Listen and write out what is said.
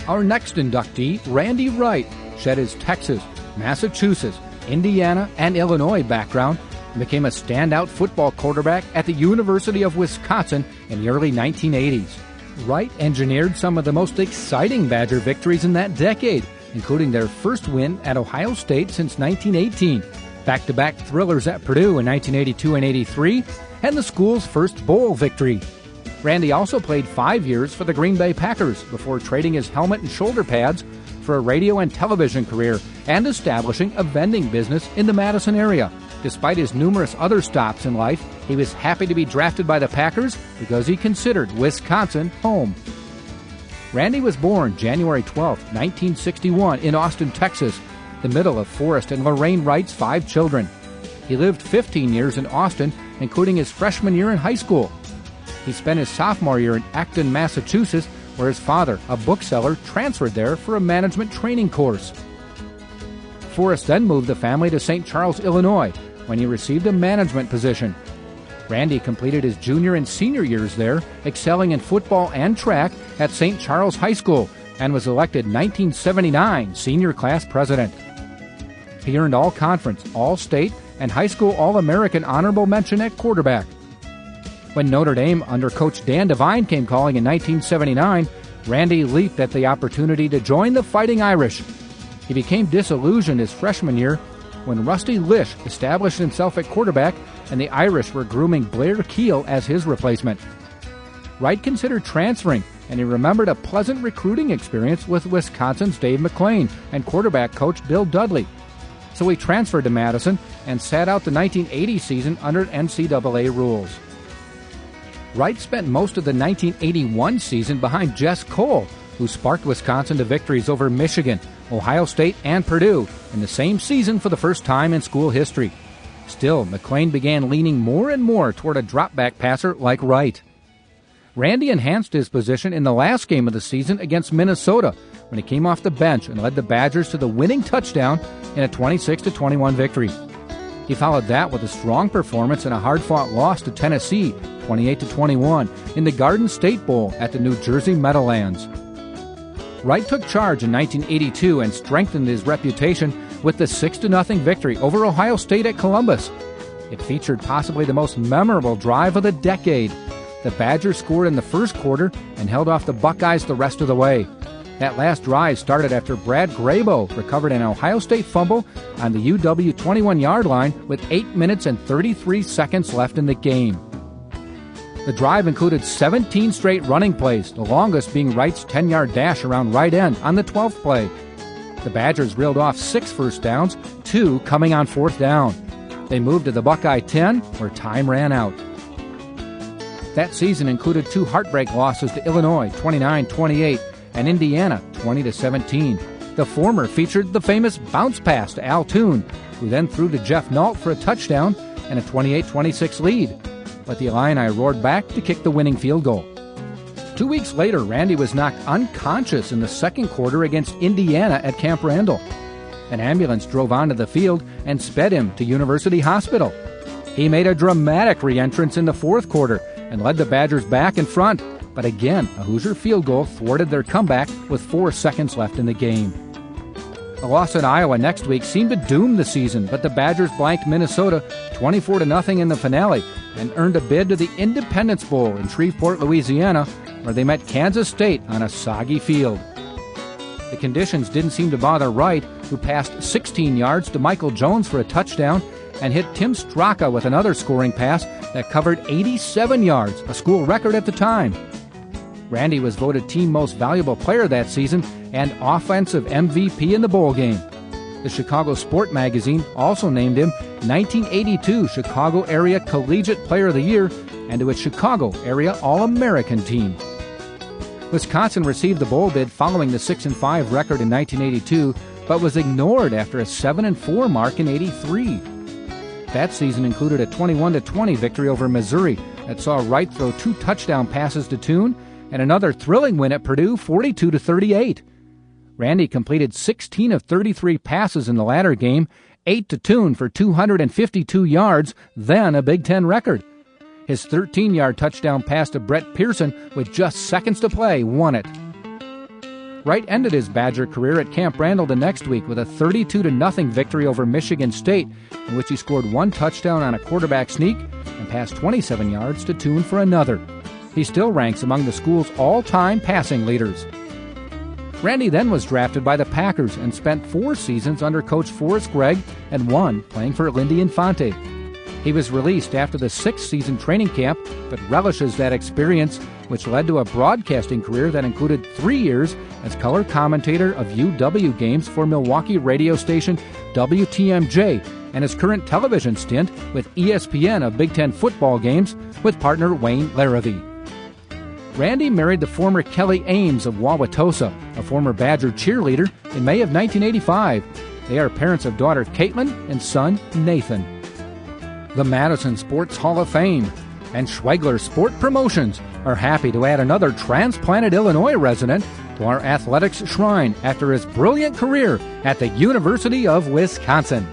Our next inductee, Randy Wright, shed his Texas, Massachusetts, Indiana, and Illinois background and became a standout football quarterback at the University of Wisconsin in the early 1980s. Wright engineered some of the most exciting Badger victories in that decade, including their first win at Ohio State since 1918, back-to-back thrillers at Purdue in 1982 and 83, and the school's first bowl victory. Randy also played 5 years for the Green Bay Packers before trading his helmet and shoulder pads for a radio and television career and establishing a vending business in the Madison area. Despite his numerous other stops in life, he was happy to be drafted by the Packers because he considered Wisconsin home. Randy was born January 12, 1961 in Austin, Texas, the middle of Forrest and Lorraine Wright's 5 children. He lived 15 years in Austin, including his freshman year in high school. He spent his sophomore year in Acton, Massachusetts, where his father, a bookseller, transferred there for a management training course. Forrest then moved the family to St. Charles, Illinois, when he received a management position. Randy completed his junior and senior years there, excelling in football and track at St. Charles High School, and was elected 1979 senior class president. He earned all-conference, all-state, and high school All-American honorable mention at quarterback. When Notre Dame under Coach Dan Devine came calling in 1979, Randy leaped at the opportunity to join the Fighting Irish. He became disillusioned his freshman year when Rusty Lish established himself at quarterback and the Irish were grooming Blair Keel as his replacement. Wright considered transferring, and he remembered a pleasant recruiting experience with Wisconsin's Dave McClain and quarterback coach Bill Dudley. So he transferred to Madison and sat out the 1980 season under NCAA rules. Wright spent most of the 1981 season behind Jess Cole, who sparked Wisconsin to victories over Michigan, Ohio State, and Purdue in the same season for the first time in school history. Still, McClain began leaning more and more toward a drop-back passer like Wright. Randy enhanced his position in the last game of the season against Minnesota when he came off the bench and led the Badgers to the winning touchdown in a 26-21 victory. He followed that with a strong performance in a hard-fought loss to Tennessee, 28-21, in the Garden State Bowl at the New Jersey Meadowlands. Wright took charge in 1982 and strengthened his reputation with the 6-0 victory over Ohio State at Columbus. It featured possibly the most memorable drive of the decade. The Badgers scored in the first quarter and held off the Buckeyes the rest of the way. That last drive started after Brad Grabo recovered an Ohio State fumble on the UW 21-yard line with 8 minutes and 33 seconds left in the game. The drive included 17 straight running plays, the longest being Wright's 10-yard dash around right end on the 12th play. The Badgers reeled off 6 first downs, 2 coming on 4th down. They moved to the Buckeye 10, where time ran out. That season included 2 heartbreak losses to Illinois, 29-28, and Indiana, 20-17. The former featured the famous bounce pass to Al Toon, who then threw to Jeff Nault for a touchdown and a 28-26 lead. But the Illini roared back to kick the winning field goal. 2 weeks later, Randy was knocked unconscious in the second quarter against Indiana at Camp Randall. An ambulance drove onto the field and sped him to University Hospital. He made a dramatic re-entrance in the fourth quarter and led the Badgers back in front, but again, a Hoosier field goal thwarted their comeback with 4 seconds left in the game. A loss at Iowa next week seemed to doom the season, but the Badgers blanked Minnesota 24-0 in the finale and earned a bid to the Independence Bowl in Shreveport, Louisiana, where they met Kansas State on a soggy field. The conditions didn't seem to bother Wright, who passed 16 yards to Michael Jones for a touchdown and hit Tim Straka with another scoring pass that covered 87 yards, a school record at the time. Randy was voted team most valuable player that season and offensive MVP in the bowl game. The Chicago Sport magazine also named him 1982 Chicago Area Collegiate Player of the Year and to its Chicago Area All-American team. Wisconsin received the bowl bid following the 6-5 record in 1982, but was ignored after a 7-4 mark in '83. That season included a 21-20 victory over Missouri that saw Wright throw 2 touchdown passes to Toon and another thrilling win at Purdue, 42-38. Randy completed 16 of 33 passes in the latter game, 8 to Toon for 252 yards, then a Big Ten record. His 13-yard touchdown pass to Brett Pearson with just seconds to play won it. Wright ended his Badger career at Camp Randall the next week with a 32-0 victory over Michigan State, in which he scored 1 touchdown on a quarterback sneak and passed 27 yards to tune for another. He still ranks among the school's all-time passing leaders. Randy then was drafted by the Packers and spent 4 seasons under Coach Forrest Gregg and 1 playing for Lindy Infante. He was released after the 6th-season training camp, but relishes that experience, which led to a broadcasting career that included 3 years as color commentator of UW games for Milwaukee radio station WTMJ, and his current television stint with ESPN of Big Ten football games with partner Wayne Larrivee. Randy married the former Kelly Ames of Wauwatosa, a former Badger cheerleader, in May of 1985. They are parents of daughter Caitlin and son Nathan. The Madison Sports Hall of Fame and Schwegler Sport Promotions are happy to add another transplanted Illinois resident to our athletics shrine after his brilliant career at the University of Wisconsin.